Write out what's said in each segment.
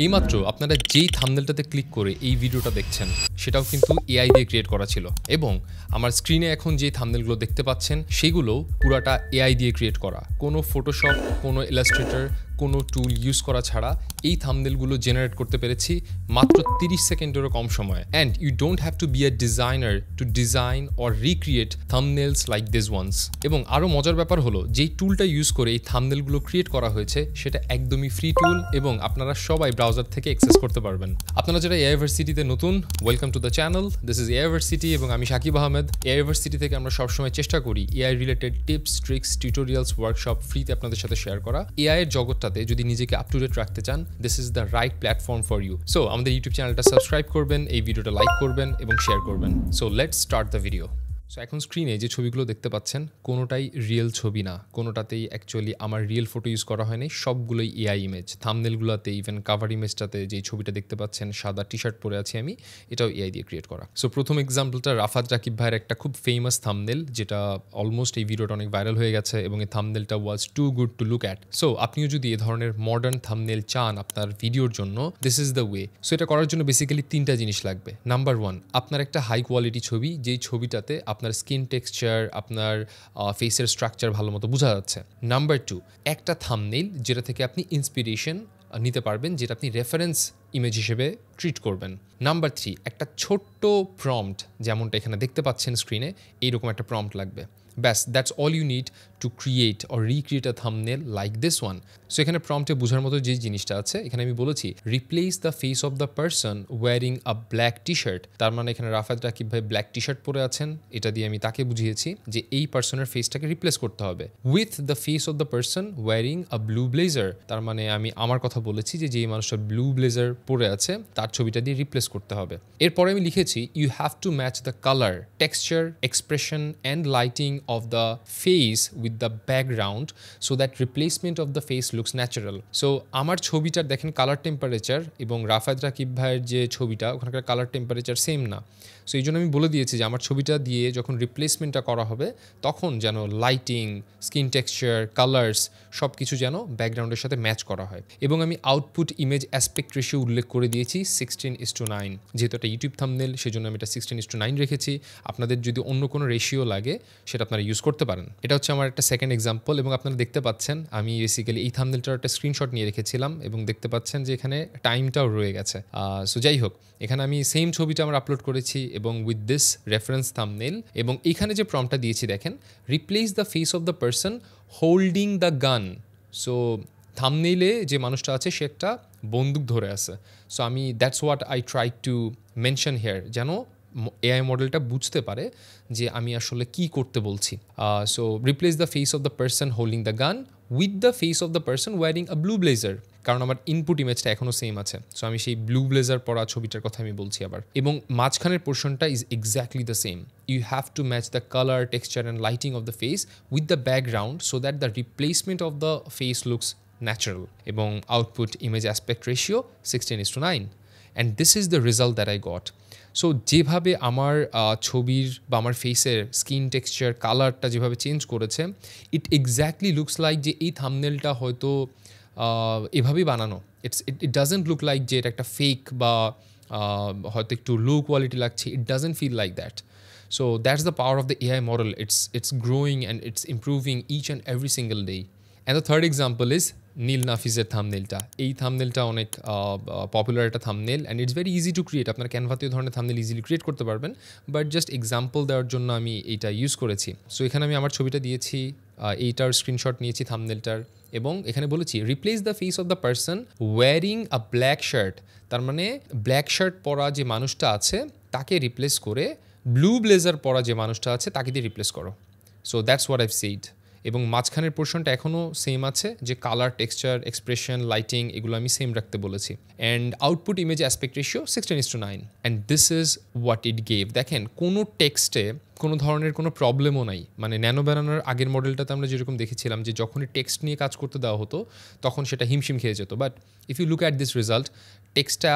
এইমাত্র আপনারা যেই থাম্বনেলটাতে ক্লিক করে এই ভিডিওটা দেখছেন সেটাও কিন্তু এআই দিয়ে ক্রিয়েট করা ছিল এবং আমার স্ক্রিনে এখন যে থাম্বনেলগুলো দেখতে পাচ্ছেন সেগুলো পুরাটা এআই দিয়ে ক্রিয়েট করা। কোনো ফটোশপ, কোনো ইলাস্ট্রেটর, কোনো টুল ইউজ করা ছাড়া এই থাম্বনেলগুলো জেনারেট করতে পেরেছি মাত্র 30 সেকেন্ডেরও কম সময়ে। And you don't have to be a designer to design or recreate thumbnails like this ones. এবং আরও মজার ব্যাপার হলো যেই টুলটা ইউজ করে এই থাম্বনেলগুলো ক্রিয়েট করা হয়েছে সেটা একদমই ফ্রি টুল এবং আপনারা সবাই ব্রাউজার থেকে অ্যাক্সেস করতে পারবেন। আপনারা যারা এআই ভার্সিটিতে নতুন, welcome to the channel. This is AI varsity এবং আমি শাকিব আহমেদ। এআই ভার্সিটি থেকে আমরা সবসময় চেষ্টা করি AI related tips, tricks, tutorials, workshop ফ্রিতে আপনাদের সাথে শেয়ার করা। এআই এর জগৎটাতে যদি নিজেকে আপ টু ডেট রাখতে চান, this is the right platform for you. So আমাদের ইউটিউব চ্যানেলটা সাবস্ক্রাইব করবেন, এই ভিডিওটা লাইক করবেন এবং শেয়ার করবেন। So let's start the video. So এখন স্ক্রিনে যে ছবিগুলো দেখতে পাচ্ছেন কোনোটাই রিয়েল ছবি না, কোনোটাতেই অ্যাকচুয়ালি আমার রিয়েল ফটো ইউজ করা হয়নি, সবগুলোই এআই ইমেজ। থাম্বনেলগুলোতে, ইভেন কাভার ইমেজটাতে যে ছবিটা দেখতে পাচ্ছেন, সাদা টি শার্ট পরে আছি আমি, এটাও এআই দিয়ে ক্রিয়েট করা। সো প্রথম এক্সাম্পলটা রাফাত রাকিব ভাইয়ের একটা খুব ফেমাস থাম্বনেল, যেটা অলমোস্ট এই ভিডিওটা অনেক ভাইরাল হয়ে গেছে এবং এই থাম্বনেলটা was too good to look at. So আপনিও যদি এ ধরনের মডার্ন থাম্বনেল চান আপনার ভিডিওর জন্য, this is the way. So এটা করার জন্য বেসিক্যালি তিনটা জিনিস লাগবে। নাম্বার ওয়ান, আপনার একটা হাই কোয়ালিটি ছবি, যেই ছবিটাতে আপনার স্কিন টেক্সচার, আপনার ফেসের স্ট্রাকচার ভালো মতো বোঝা যাচ্ছে। নাম্বার টু, একটা থাম্বনেল যেটা থেকে আপনি ইন্সপিরেশন নিতে পারবেন, যেটা আপনি রেফারেন্স ইমেজ হিসেবে ট্রিট করবেন। নাম্বার থ্রি, একটা ছোট্ট প্রম্পট, যেমনটা এখানে দেখতে পাচ্ছেন স্ক্রিনে, এইরকম একটা প্রম্পট লাগবে। ব্যাস, that's all you need to create or recreate a thumbnail like this one. So এখানে প্রম্পটে বোঝার মতো যে জিনিসটা আছে, এখানে আমি বলেছি replace the face of the person wearing a black T shirt. তার মানে এখানে রাফাত রাকিব ভাই ব্ল্যাক টি শার্ট পরে আছেন, এটা দিয়ে আমি তাকে বুঝিয়েছি যে এই পার্সনের ফেসটাকে রিপ্লেস করতে হবে with the face of the person wearing a blue blazer. তার মানে আমি আমার কথা বলেছি যে যেই মানুষটা ব্লু ব্লেজার পরে আছে তার ছবিটা দিয়ে রিপ্লেস করতে হবে। এরপরে আমি লিখেছি you have to match the colour, texture, expression and lighting of the face with the background so that replacement of the face looks natural. So আমার ছবিটার দেখেন কালার টেম্পারেচার এবং রাফাত রাকিব ভাইয়ের যে ছবিটা ওখানকার কালার টেম্পারেচার সেম না। সো এই জন্য আমি বলে দিয়েছি যে আমার ছবিটা দিয়ে যখন রিপ্লেসমেন্টটা করা হবে তখন যেন লাইটিং, স্কিন টেক্সচার, কালার্স সব কিছু যেন ব্যাকগ্রাউন্ডের সাথে ম্যাচ করা হয়। এবং আমি আউটপুট ইমেজ অ্যাসপেক্ট রেশিও উল্লেখ করে দিয়েছি 16:9। যেহেতু একটা ইউটিউব থাম্বনেল সেজন্য আমি এটা 16:9 রেখেছি। আপনাদের যদি অন্য কোনো রেশিও লাগে সেটা আপনারা ইউজ করতে পারেন। এটা হচ্ছে আমার একটা সেকেন্ড এক্সাম্পল এবং আপনারা দেখতে পাচ্ছেন আমি বেসিক্যালি এই থাম্বনেলটার একটা স্ক্রিনশট নিয়ে রেখেছিলাম এবং দেখতে পাচ্ছেন যে এখানে টাইমটাও রয়ে গেছে। সো যাই হোক, এখানে আমি সেম ছবিটা আমরা আপলোড করেছি এবং উইথ দিস রেফারেন্স থাম্বনেল এবং এখানে যে প্রম্পটটা দিয়েছি দেখেন, replace the face of the person holding the gun. So থাম্বনেইলে যে মানুষটা আছে সে একটা বন্দুক ধরে আছে। সো আমি that's what I try to mention here, যেন এআই মডেলটা বুঝতে পারে যে আমি আসলে কি করতে বলছি। So replace the face of the person holding the gun with the face of the person wearing a blue blazer, কারণ আমার ইনপুট ইমেজটা এখনও সেম আছে। সো আমি সেই ব্লু ব্লেজার পরা ছবিটার কথা আমি বলছি আবার। এবং মাঝখানের পোর্শনটা is exactly the same. You have to match the colour, texture and lighting of the face with the background so that the replacement of the face looks natural. এবং output image aspect ratio 16:9 and this is the result that I got. So যেভাবে আমার ছবির বা আমার ফেসের skin texture, কালারটা যেভাবে change করেছে, ইট এক্স্যাক্টলি লুকস লাইক যে এই থাম্বনেলটা হয়তো এভাবেই বানানো। ইট ডাজেন্ট লুক লাইক যে এটা একটা ফেক বা হয়তো একটু লো কোয়ালিটি লাগছে। It doesn't feel like that. So that's the power of the AI model. It's growing and it's improving each and every single day. And the third example is Neel নাফিজের থাম্বনেলটা। এই থাম্বনেলটা অনেক popular একটা thumbnail and it's very easy to create. আপনার ক্যানভাতেও ধরনের thumbnail easily create করতে পারবেন, বাট জাস্ট এক্সাম্পল দেওয়ার জন্য আমি এইটা ইউজ করেছি। সো এখানে আমি আমার ছবিটা দিয়েছি, এইটার স্ক্রিনশট নিয়েছি থাম্বনেলটার এবং এখানে বলেছি replace the face of the person wearing a black shirt. তার মানে ব্ল্যাক শার্ট পরা যে মানুষটা আছে তাকে রিপ্লেস করে ব্লু ব্লেজার পরা যে মানুষটা আছে তাকে দিয়ে রিপ্লেস করো। So that's what I've said. এবং মাঝখানের পোর্শনটা এখনও সেম আছে, যে কালার, টেক্সচার, এক্সপ্রেশন, লাইটিং এগুলো আমি সেম রাখতে বলেছি। And output image aspect ratio 16:9 and this is what it gave. দেখেন কোনো টেক্সটে কোনো ধরনের কোনো প্রবলেমও নাই। মানে ন্যানো ব্যানানার আগের মডেলটাতে আমরা যেরকম দেখেছিলাম যে যখনই টেক্সট নিয়ে কাজ করতে দেওয়া হতো তখন সেটা হিমশিম খেয়ে যেত। But if you look at this result, টেক্সটটা,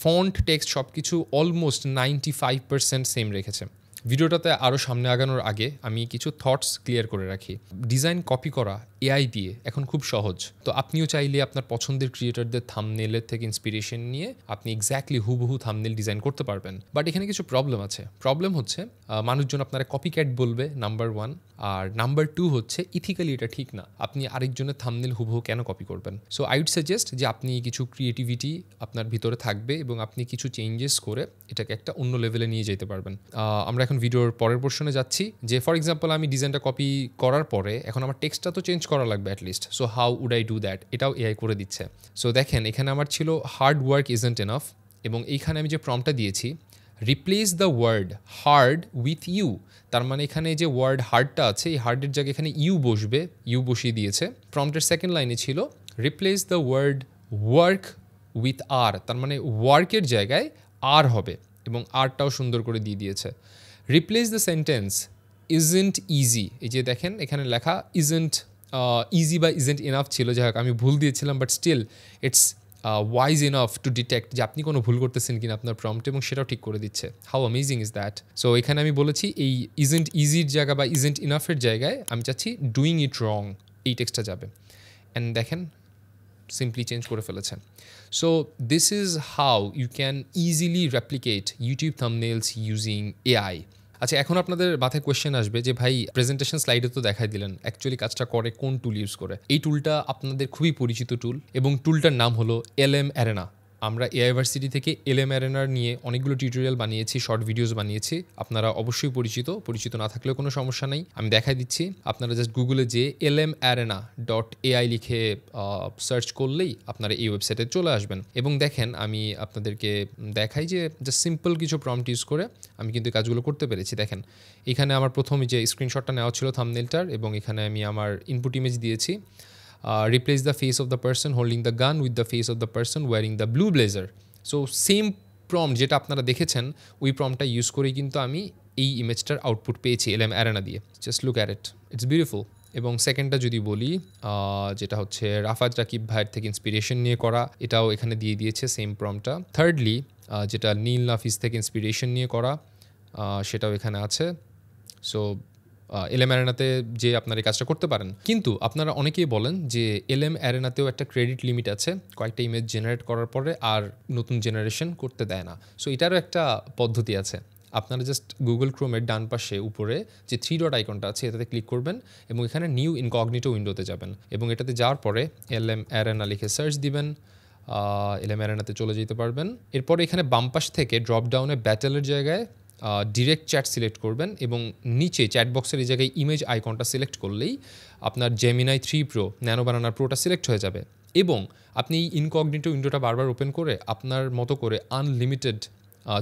ফন্ট, টেক্সট সব কিছু অলমোস্ট 95% সেম রেখেছে। ভিডিওটাতে আরও সামনে আগানোর আগে আমি কিছু থটস ক্লিয়ার করে রাখি। ডিজাইন কপি করা এআই দিয়ে এখন খুব সহজ। তো আপনিও চাইলে আপনার পছন্দের ক্রিয়েটরদের থাম্বনেলের থেকে ইন্সপিরেশন নিয়ে আপনি এক্স্যাক্টলি হুবহু থাম্বনেল ডিজাইন করতে পারবেন। বাট এখানে কিছু প্রবলেম আছে। প্রবলেম হচ্ছে মানুষজন আপনারা কপি ক্যাট বলবে, নাম্বার 1। আর নাম্বার 2 হচ্ছে ইথিক্যালি এটা ঠিক না। আপনি আরেকজনের থাম্বনেল হুবহু কেন কপি করবেন? সো আই উড সাজেস্ট যে আপনি কিছু ক্রিয়েটিভিটি আপনার ভিতরে থাকবে এবং আপনি কিছু চেঞ্জেস করে এটাকে একটা অন্য লেভেলে নিয়ে যেতে পারবেন। আমরা এখন ভিডিওর পরের পোর্শনে যাচ্ছি, যে ফর এক্সাম্পল আমি ডিজাইনটা কপি করার পরে এখন আমার টেক্সটটা তো চেঞ্জ করা লাগবে at least. So how would I do that? এটাও এআই করে দিচ্ছে। সো দেখেন এখানে আমার ছিল হার্ড ওয়ার্ক ইজন্ট এনাফ, এবং এইখানে আমি যে প্রম্পটটা দিয়েছি replace the word hard with you, তার মানে এখানে যে ওয়ার্ড হার্ডটা আছে এই হার্ডের জায়গায় এখানে ইউ বসবে, ইউ বসিয়ে দিয়েছে। প্রম্পটের সেকেন্ড লাইনে ছিল replace the word work with আর, তার মানে ওয়ার্কের জায়গায় আর হবে এবং আরটাও সুন্দর করে দিয়ে দিয়েছে। Replace the sentence isn't easy, এই যে দেখেন এখানে লেখা ইজন্ট ইজি বা ইজন্ট ইনাফ ছিল, যাই হোক আমি ভুল দিয়েছিলাম, but still it's wise enough to detect যে আপনি কোনো ভুল করতেছেন কিনা আপনার প্রম্পটে, এবং সেটাও ঠিক করে দিচ্ছে। How amazing is that? So এখানে আমি বলেছি এই ইজন্ট ইজির জায়গা বা ইজন্ট ইনাফের জায়গায় আমি চাচ্ছি ডুইং ইট রং, এই টেক্সটটা যাবে। অ্যান্ড দেখেন সিম্পলি চেঞ্জ করে ফেলেছেন। So this is how you can easily replicate YouTube thumbnails using AI. আচ্ছা, এখন আপনাদের মাথায় কোয়েশ্চেন আসবে যে ভাই প্রেজেন্টেশন স্লাইডে তো দেখাই দিলেন, অ্যাকচুয়ালি কাজটা করে কোন টুল ইউজ করে? এই টুলটা আপনাদের খুবই পরিচিত টুল, এবং টুলটার নাম হলো LM Arena। আমরা এআই ভার্সিটি থেকে LM Arena নিয়ে অনেকগুলো টিউটোরিয়াল বানিয়েছি, শর্ট ভিডিওস বানিয়েছি। আপনারা অবশ্যই পরিচিত না থাকলেও কোনো সমস্যা নেই, আমি দেখাই দিচ্ছি। আপনারা জাস্ট গুগলে যে LMArena.ai লিখে সার্চ করলেই আপনারা এই ওয়েবসাইটে চলে আসবেন। এবং দেখেন আমি আপনাদেরকে দেখাই যে জাস্ট সিম্পল কিছু প্রম্পট ইউজ করে আমি কিন্তু এই কাজগুলো করতে পেরেছি। দেখেন এখানে আমার প্রথম যে স্ক্রিনশটটা নেওয়া ছিল থাম্বনেলটার, এবং এখানে আমি আমার ইনপুট ইমেজ দিয়েছি replace the face of the person holding the gun with the face of the person wearing the blue blazer. So same prompt যেটা আপনারা দেখেছেন ওই প্রম্পটটা ইউজ করেই কিন্তু আমি এই ইমেজটার আউটপুট পেয়েছি LM Arena দিয়ে। Just look at it, it's beautiful. এবং সেকেন্ডটা যদি বলি, যেটা হচ্ছে রাফাত রাকিব ভাইয়ের থেকে ইন্সপিরেশন নিয়ে করা, এটাও এখানে দিয়ে দিয়েছে সেম প্রম্পটটা। থার্ডলি যেটা নীল নাফিস থেকে ইন্সপিরেশন নিয়ে করা, সেটাও এখানে আছে। সো LM Arenaতে যে আপনারা এই কাজটা করতে পারেন, কিন্তু আপনারা অনেকেই বলেন যে LM Arenaতেও একটা ক্রেডিট লিমিট আছে, কয়েকটা ইমেজ জেনারেট করার পরে আর নতুন জেনারেশন করতে দেয় না। সো এটারও একটা পদ্ধতি আছে। আপনারা জাস্ট গুগল ক্রোমের ডান পাশে উপরে যে 3 ডট আইকনটা আছে এটাতে ক্লিক করবেন এবং এখানে নিউ ইনকগনিটো উইন্ডোতে যাবেন, এবং এটাতে যাওয়ার পরে LM Arena লিখে সার্চ দিবেন, LM Arenaতে চলে যেতে পারবেন। এরপরে এখানে বাম পাশ থেকে ড্রপ ডাউনে ব্যাটেলের জায়গায় ডিরেক্ট চ্যাট সিলেক্ট করবেন, এবং নিচে চ্যাট বক্সের এই জায়গায় ইমেজ আইকনটা সিলেক্ট করলেই আপনার Gemini 3 Pro ন্যানো বানানা প্রোটা সিলেক্ট হয়ে যাবে, এবং আপনি এই ইনকগনিটো উইন্ডোটা বারবার ওপেন করে আপনার মতো করে আনলিমিটেড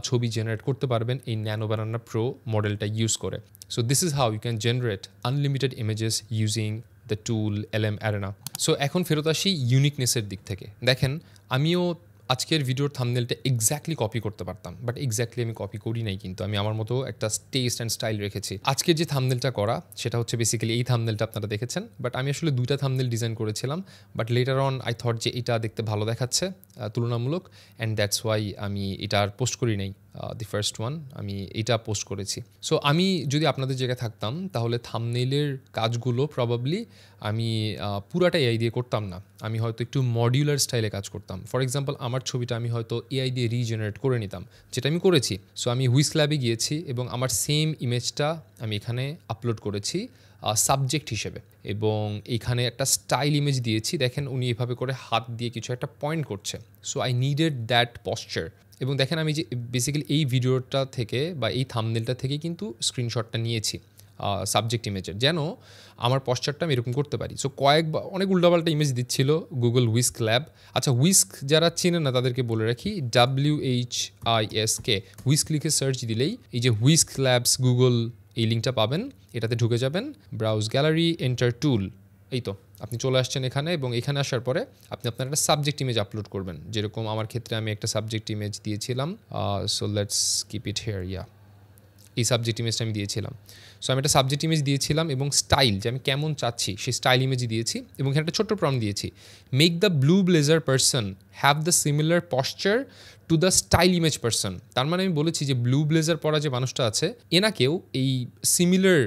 ছবি জেনারেট করতে পারবেন এই ন্যানো বানানা প্রো মডেলটা ইউজ করে। So this is how you can generate unlimited images using the tool LM Arena। So এখন ফেরত আসি ইউনিকনেসের দিক থেকে। দেখেন আমিও আজকের ভিডিওর থাম্বনেলটা এক্স্যাক্টলি কপি করতে পারতাম, বাট এক্স্যাক্টলি আমি কপি করি নাই, কিন্তু আমি আমার মতো একটা টেস্ট অ্যান্ড স্টাইল রেখেছি। আজকের যে থাম্বনেলটা করা সেটা হচ্ছে বেসিক্যালি এই থাম্বনেলটা আপনারা দেখেছেন, বাট আমি আসলে 2টা থাম্বনেল ডিজাইন করেছিলাম, but later on I thought যে এটা দেখতে ভালো দেখাচ্ছে তুলনামূলক, অ্যান্ড দ্যাটস ওয়াই আমি এটা আর পোস্ট করি নাই। দি ফার্স্ট ওয়ান আমি এটা পোস্ট করেছি। সো আমি যদি আপনাদের জায়গায় থাকতাম তাহলে থাম্বনেইলের কাজগুলো প্রবাবলি আমি পুরাটা এআই দিয়ে করতাম না, আমি হয়তো একটু মডিউলার স্টাইলে কাজ করতাম। ফর এক্সাম্পল আমার ছবিটা আমি হয়তো এআই দিয়ে রিজেনারেট করে নিতাম, যেটা আমি করেছি। সো আমি হুইস্ক ল্যাবে গিয়েছি এবং আমার সেম ইমেজটা আমি এখানে আপলোড করেছি সাবজেক্ট হিসেবে, এবং এইখানে একটা স্টাইল ইমেজ দিয়েছি। দেখেন উনি এভাবে করে হাত দিয়ে কিছু একটা পয়েন্ট করছে, so I needed that posture. এবং দেখেন আমি যে বেসিক্যালি এই ভিডিওটা থেকে বা এই থাম্বনেলটা থেকে কিন্তু স্ক্রিনশটটা নিয়েছি সাবজেক্ট ইমেজের, যেন আমার পশ্চারটা আমি এরকম করতে পারি। সো অনেক উল্টাপাল্টা ইমেজ দিচ্ছিল গুগল হুইস্ক ল্যাব। আচ্ছা, হুইস্ক যারা চেনেন না তাদেরকে বলে রাখি, WHISK হুইস্ক লিখে সার্চ দিলেই এই যে হুইস্ক ল্যাবস গুগল এই লিঙ্কটা পাবেন, এটাতে ঢুকে যাবেন, ব্রাউজ গ্যালারি এন্টার টুল, এই তো আপনি চলে আসছেন এখানে। এবং এখানে আসার পরে আপনি আপনার একটা সাবজেক্ট ইমেজ আপলোড করবেন, যেরকম আমার ক্ষেত্রে আমি একটা সাবজেক্ট ইমেজ দিয়েছিলাম। So let's keep it here, এই সাবজেক্ট ইমেজটা আমি দিয়েছিলাম। সো আমি একটা সাবজেক্ট ইমেজ দিয়েছিলাম এবং স্টাইল যে আমি কেমন চাচ্ছি সেই স্টাইল ইমেজই দিয়েছি, এবং এখানে একটা ছোট্ট প্রম্পট দিয়েছি, make the blue blazer person have the similar posture to the style image person. তার মানে আমি বলেছি যে ব্লু ব্লেজার পরা যে মানুষটা আছে এনাকেও এই সিমিলার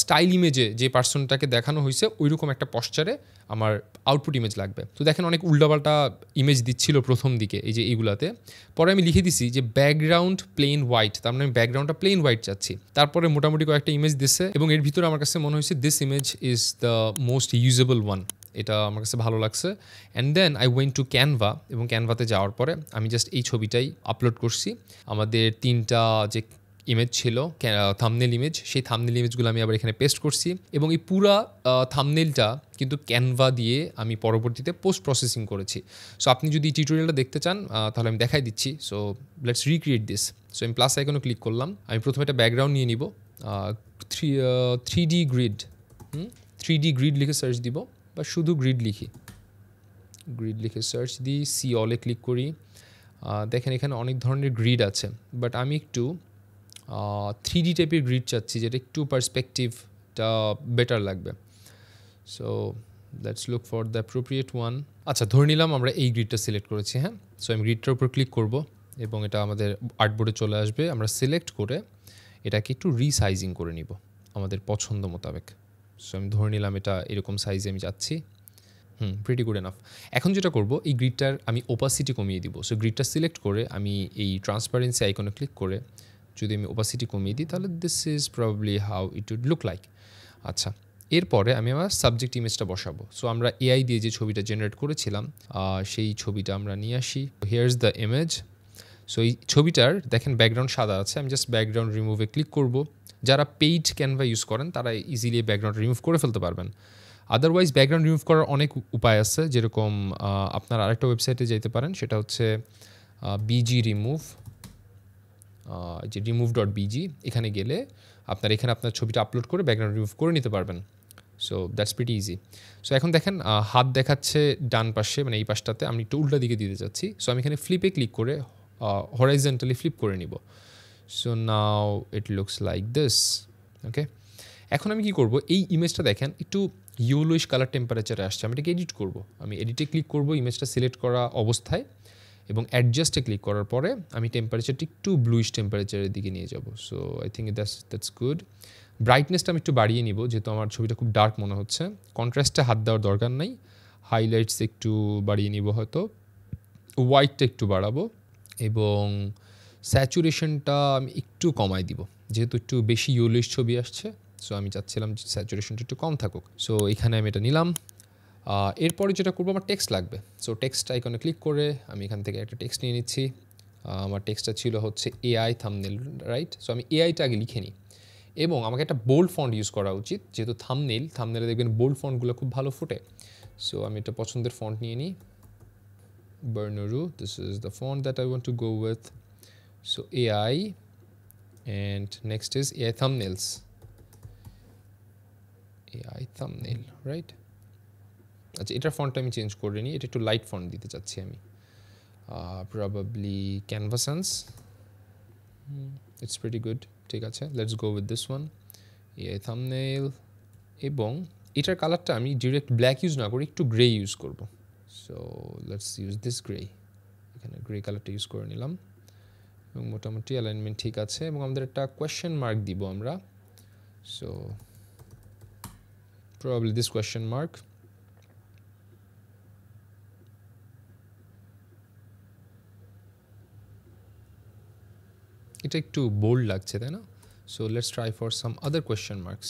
স্টাইল ইমেজে যে পার্সনটাকে দেখানো হয়েছে ওইরকম একটা পশ্চারে আমার আউটপুট ইমেজ লাগবে। তো দেখেন অনেক উল্টাপাল্টা ইমেজ দিচ্ছিল প্রথম দিকে এই যে এইগুলাতে। পরে আমি লিখে দিছি যে ব্যাকগ্রাউন্ড প্লেন হোয়াইট, তার মানে আমি ব্যাকগ্রাউন্ডটা প্লেন হোয়াইট চাচ্ছি। তারপরে মোটামুটি কয়েকটা ইমেজ দিচ্ছে এবং এর ভিতরে আমার কাছে মনে হয়েছে this image is the most usable one, এটা আমার কাছে ভালো লাগছে। And then I went to Canva, এবং ক্যানভাতে যাওয়ার পরে আমি জাস্ট এই ছবিটাই আপলোড করছি। আমাদের 3টা যে ইমেজ ছিল থাম্বনেল ইমেজ, সেই থাম্বনেল ইমেজগুলো আমি আবার এখানে পেস্ট করছি, এবং এই পুরা থাম্বনেলটা কিন্তু ক্যানভা দিয়ে আমি পরবর্তীতে পোস্ট প্রসেসিং করেছি। সো আপনি যদি টিউটোরিয়ালটা দেখতে চান তাহলে আমি দেখাই দিচ্ছি। So let's recreate this. So আমি প্লাস আইকনে ক্লিক করলাম। আমি প্রথমে একটা ব্যাকগ্রাউন্ড নিয়ে নিব, 3D গ্রিড, 3D গ্রিড লিখে সার্চ দিব, বা শুধু গ্রিড লিখে সার্চ দিই, সি অলে ক্লিক করি। দেখেন এখানে অনেক ধরনের গ্রিড আছে, বাট আমি একটু 3D টাইপের গ্রিড চাচ্ছি, যেটা একটু পার্সপেক্টিভটা বেটার লাগবে। So let's look for the appropriate one. আচ্ছা, ধরে নিলাম আমরা এই গ্রিডটা সিলেক্ট করেছি। হ্যাঁ, সো আমি গ্রিডটার উপর ক্লিক করব এবং এটা আমাদের আর্টবোর্ডে চলে আসবে। আমরা সিলেক্ট করে এটাকে একটু রিসাইজিং করে নিব আমাদের পছন্দ মোতাবেক। সো আমি ধরে নিলাম এটা এরকম সাইজে আমি যাচ্ছি। Pretty good enough. এখন যেটা করব, এই গ্রিডটার আমি ওপাসিটি কমিয়ে দিব। সো গ্রিডটা সিলেক্ট করে আমি এই ট্রান্সপারেন্সি আইকনে ক্লিক করে যদি আমি ওপাসিটি কমিয়ে দিই, তাহলে this is probably how it would look like. আচ্ছা, এরপরে আমি আমার সাবজেক্ট ইমেজটা বসাবো। সো আমরা এআই দিয়ে যে ছবিটা জেনারেট করেছিলাম সেই ছবিটা আমরা নিয়ে আসি। Here's the image. সো এই ছবিটার দেখেন ব্যাকগ্রাউন্ড সাদা আছে, আমি জাস্ট ব্যাকগ্রাউন্ড রিমুভে ক্লিক করব। যারা পেইড ক্যানভা ইউজ করেন তারা ইজিলি ব্যাকগ্রাউন্ড রিমুভ করে ফেলতে পারবেন। আদারওয়াইজ ব্যাকগ্রাউন্ড রিমুভ করার অনেক উপায় আছে, যেরকম আপনারা আরেকটা ওয়েবসাইটে যেতে পারেন, সেটা হচ্ছে বিজি রিমুভ, যে remove.bg। এখানে গেলে এখানে আপনার ছবিটা আপলোড করে ব্যাকগ্রাউন্ড রিমুভ করে নিতে পারবেন। So that's pretty easy. So এখন দেখেন হাত দেখাচ্ছে ডান পাশে, মানে এই পাশটাতে আমি একটু উল্টা দিকে দিতে চাচ্ছি। সো আমি এখানে ফ্লিপে ক্লিক করে হরাইজন্টালি ফ্লিপ করে নিব। So now it looks like this. Okay, এখন আমি কি করব, এই ইমেজটা দেখেন একটু ইয়েলোইশ কালার টেম্পারেচারে আসছে। আমি এটাকে এডিট করব। আমি এডিটে ক্লিক করব ইমেজটা সিলেক্ট করা অবস্থায়, এবং অ্যাডজাস্টে ক্লিক করার পরে আমি টেম্পারেচারটা একটু ব্লুইশ টেম্পারেচারের দিকে নিয়ে যাব। So I think that's good. ব্রাইটনেসটা আমি একটু বাড়িয়ে নিব, যেহেতু আমার ছবিটা খুব ডার্ক মনে হচ্ছে। কন্ট্রাস্টে হাত দেওয়ার দরকার নাই। হাইলাইটস একটু বাড়িয়ে নিব, হয়তো হোয়াইটটা একটু বাড়াবো, এবং স্যাচুরেশনটা আমি একটু কমাই দিব, যেহেতু একটু বেশি ইয়েলোইশ ছবি আসছে। সো আমি চাচ্ছিলাম যে স্যাচুরেশনটা একটু কম থাকুক। সো এখানে আমি এটা নিলাম। এরপরে যেটা করবো, আমার টেক্সট লাগবে। সো টেক্সট আইকনে ক্লিক করে আমি এখান থেকে একটা টেক্সট নিয়ে নিচ্ছি। আমার টেক্সটটা ছিল হচ্ছে এআই থাম্বনেল, রাইট? সো আমি এআইটা আগে লিখে নিই, এবং আমাকে একটা বোল্ড ফন্ট ইউজ করা উচিত, যেহেতু থাম্বনেলে দেখবেন বোল্ড ফন্টগুলো খুব ভালো ফোটে। সো আমি একটা পছন্দের ফন্ট নিয়ে নিই, Bernuru. This is the font that I want to go with. So AI, and next is AI thumbnails. AI thumbnail, right? আচ্ছা, এটার ফন্টটা আমি চেঞ্জ করে নিই, এটা একটু লাইট ফন্ট দিতে চাচ্ছি আমি, probably Canva Sans. It's pretty good, ঠিক আছে, let's go with this one, AI thumbnail. এবং এটার কালারটা আমি ডিরেক্ট ব্ল্যাক ইউজ না করে একটু গ্রে ইউজ করব। So let's use this grey. এখানে গ্রে কালারটা ইউজ করে নিলাম, এবং মোটামুটি অ্যালাইনমেন্ট ঠিক আছে, এবং আমাদের একটা কোয়েশ্চেন মার্ক দিব আমরা। So probably this question mark. এটা একটু বোল্ড লাগছে, তাই না? So let's try for some other question marks.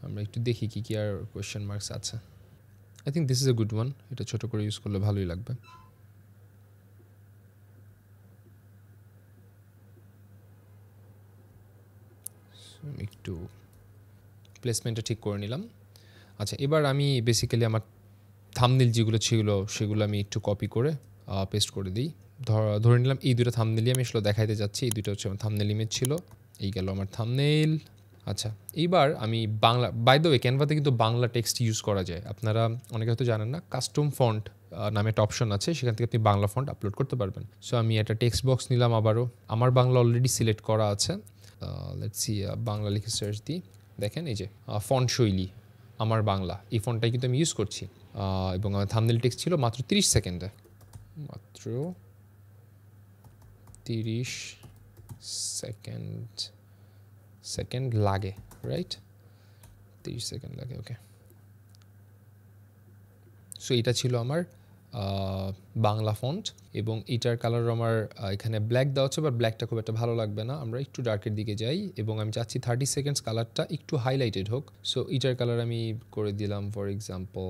আমরা একটু দেখি কি কি আর কোয়েশ্চেন মার্কস আছে। I think this is a good one. এটা ছোট করে ইউজ করলে ভালোই লাগবে। একটু প্লেসমেন্টটা ঠিক করে নিলাম। আচ্ছা, এবার আমি বেসিক্যালি আমার থাম্বনেল যেগুলো ছিল সেগুলো আমি একটু কপি করে পেস্ট করে দিই। ধরে নিলাম এই দুটো থাম্বনেলই আমি আসলে দেখাইতে যাচ্ছি। এই দুটো হচ্ছে আমার থাম্বনেল ইমেজ ছিল, এই গেল আমার থাম্বনেল। আচ্ছা, এইবার আমি বাংলা, বাই দ্য ওয়ে ক্যানভাতে কিন্তু বাংলা টেক্সট ইউজ করা যায়। আপনারা অনেকে হয়তো জানেন না, কাস্টম ফন্ট নামে একটা অপশন আছে, সেখান থেকে আপনি বাংলা ফন্ট আপলোড করতে পারবেন। সো আমি একটা টেক্সট বক্স নিলাম, আবারও আমার বাংলা অলরেডি সিলেক্ট করা আছে। লেটস সি, বাংলা লিখে সার্চ দিই। দেখেন এই যে ফন্ট শৈলী আমার বাংলা, এই ফন্টটাই কিন্তু আমি ইউজ করছি। এবং আমার থাম্বনেল টেক্সট ছিল মাত্র 30 সেকেন্ডে, মাত্র 30 সেকেন্ড লাগে, রাইট? 30 সেকেন্ড লাগে, ওকে। সো এটা ছিল আমার বাংলা ফন্ট, এবং এটার কালার আমার এখানে ব্ল্যাক দেওয়া হচ্ছে, বাট ব্ল্যাকটা খুব একটা ভালো লাগবে না, আমরা একটু ডার্কের দিকে যাই, এবং আমি চাচ্ছি 30 সেকেন্ডস কালারটা একটু হাইলাইটেড হোক। সো এটার কালার আমি করে দিলাম ফর এক্সাম্পল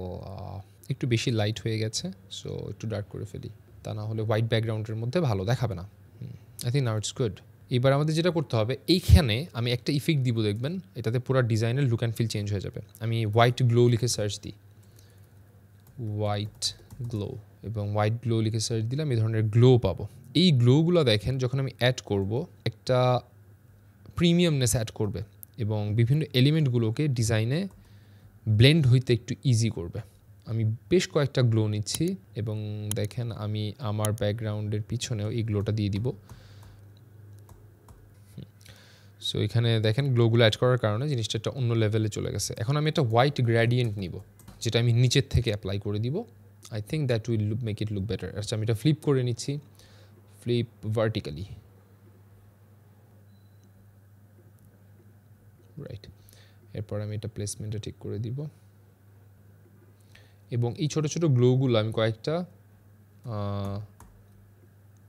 একটু বেশি লাইট হয়ে গেছে, সো একটু ডার্ক করে ফেলি, তা না হলে হোয়াইট ব্যাকগ্রাউন্ডের মধ্যে ভালো দেখাবে না। I think now it's good. এবার আমাদের যেটা করতে হবে, এইখানে আমি একটা ইফেক্ট দিব, দেখবেন এটাতে পুরো ডিজাইনের লুক অ্যান্ড ফিল চেঞ্জ হয়ে যাবে। আমি হোয়াইট গ্লো লিখে সার্চ দিই, হোয়াইট গ্লো, এবং হোয়াইট গ্লো লিখে সার্চ দিলাম, এই ধরনের গ্লো পাবো। এই গ্লোগুলো দেখেন যখন আমি অ্যাড করব, একটা প্রিমিয়ামনেস অ্যাড করবে, এবং বিভিন্ন এলিমেন্টগুলোকে ডিজাইনে ব্লেন্ড হইতে একটু ইজি করবে। আমি বেশ কয়েকটা গ্লো নিচ্ছি, এবং দেখেন আমি আমার ব্যাকগ্রাউন্ডের পিছনেও এই গ্লোটা দিয়ে দিব। সো এখানে দেখেন গ্লোগুলো অ্যাড করার কারণে জিনিসটা একটা অন্য লেভেলে চলে গেছে। এখন আমি একটা হোয়াইট গ্রেডিয়েন্ট নিব, যেটা আমি নিচের থেকে অ্যাপ্লাই করে দিব। I think that will make it look better. আচ্ছা, আমি এটা ফ্লিপ করে নিচ্ছি, ফ্লিপ ভার্টিক্যালি, রাইট। এরপর আমি এটা প্লেসমেন্টটা ঠিক করে দিব, এবং এই ছোটো ছোটো গ্লোগুলো আমি কয়েকটা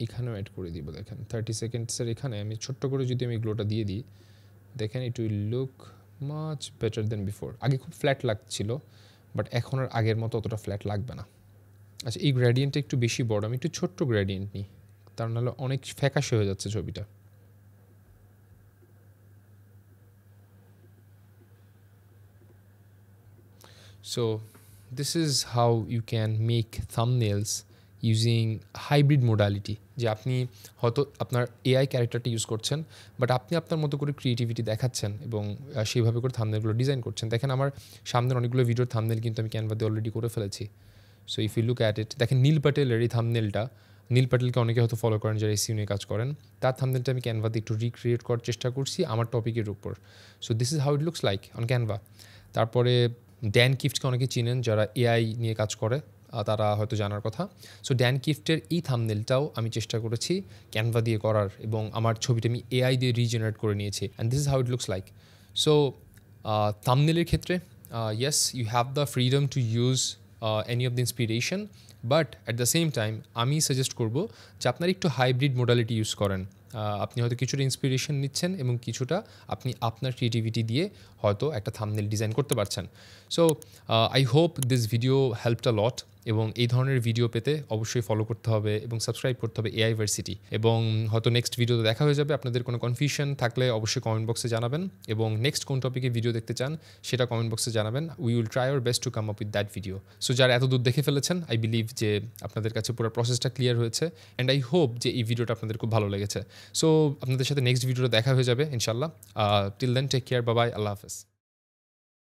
এখানেও অ্যাড করে দিব। দেখেন 30 সেকেন্ডসের এখানে আমি ছোট্ট করে যদি আমি গ্লোটা দিয়ে দিই, দেখেন it will look much better then before. আগে খুব ফ্ল্যাট লাগছিল, বাট এখন আর আগের মতো অতটা ফ্ল্যাট লাগবে না। আচ্ছা, এই গ্রেডিয়েন্টটা একটু বেশি বড়, আমি একটু ছোট্ট গ্রেডিয়েন্ট নিই, তার নাহলে অনেক ফ্যাকাশে হয়ে যাচ্ছে ছবিটা। So this is how you can make thumbnails using hybrid modality. যে আপনি হয়তো আপনার এআই ক্যারেক্টারটা ইউজ করছেন, বাট আপনি আপনার মতো করে ক্রিয়েটিভিটি দেখাচ্ছেন, এবং সেইভাবে করে থাম্বনেলগুলো ডিজাইন করছেন। দেখেন আমার সামনের অনেকগুলো ভিডিওর থাম্বনেল কিন্তু আমি ক্যানভা দিয়ে অলরেডি করে ফেলেছি। So if you look at it, দেখেন নীল প্যাটেলের এই থাম্বনেলটা, নীল প্যাটেলকে অনেকে হয়তো ফলো করেন যারা এসইও নিয়ে কাজ করেন, তার থাম্বনেলটা আমি ক্যানভাতে একটু রিক্রিয়েট করার চেষ্টা করছি আমার টপিকের উপর। So this is how it looks like on Canva. তারপরে ড্যান কিফটকে অনেকে চিনেন যারা এআই নিয়ে কাজ করে, তারা হয়তো জানার কথা। সো ড্যান কিফটের এই থাম্বনেলটাও আমি চেষ্টা করেছি ক্যানভা দিয়ে করার, এবং আমার ছবিটা আমি এআই দিয়ে রিজেনারেট করে নিয়েছি, and this is how it looks like. So থাম্বনেলের ক্ষেত্রে yes, you have the freedom to use any of the inspiration, but at the same time আমি সাজেস্ট করব যে আপনার একটু হাইব্রিড মোডালিটি ইউজ করেন। আপনি হয়তো কিছুটা ইন্সপিরেশন নিচ্ছেন, এবং কিছুটা আপনি আপনার ক্রিয়েটিভিটি দিয়ে হয়তো একটা থাম্বনেল ডিজাইন করতে পারছেন। So I hope this video helped a lot, এবং এই ধরনের ভিডিও পেতে অবশ্যই ফলো করতে হবে এবং সাবস্ক্রাইব করতে হবে এআই ভার্সিটি। এবং হয়তো নেক্সট ভিডিওতে দেখা হয়ে যাবে। আপনাদের কোনো কনফিউশন থাকলে অবশ্যই কমেন্ট বক্সে জানাবেন, এবং নেক্সট কোন টপিকে ভিডিও দেখতে চান সেটা কমেন্ট বক্সে জানাবেন। We will try our best to come up with that video. So যারা এত দূর দেখে ফেলেছেন, আই বিলিভ যে আপনাদের কাছে পুরো প্রসেসটা ক্লিয়ার হয়েছে, অ্যান্ড আই হোপ যে এই ভিডিওটা আপনাদের খুব ভালো লেগেছে। সো আপনাদের সাথে নেক্সট ভিডিওটা দেখা হয়ে যাবে ইনশাল্লাহ। Till then take care, bye bye, আল্লাহ হাফেজ।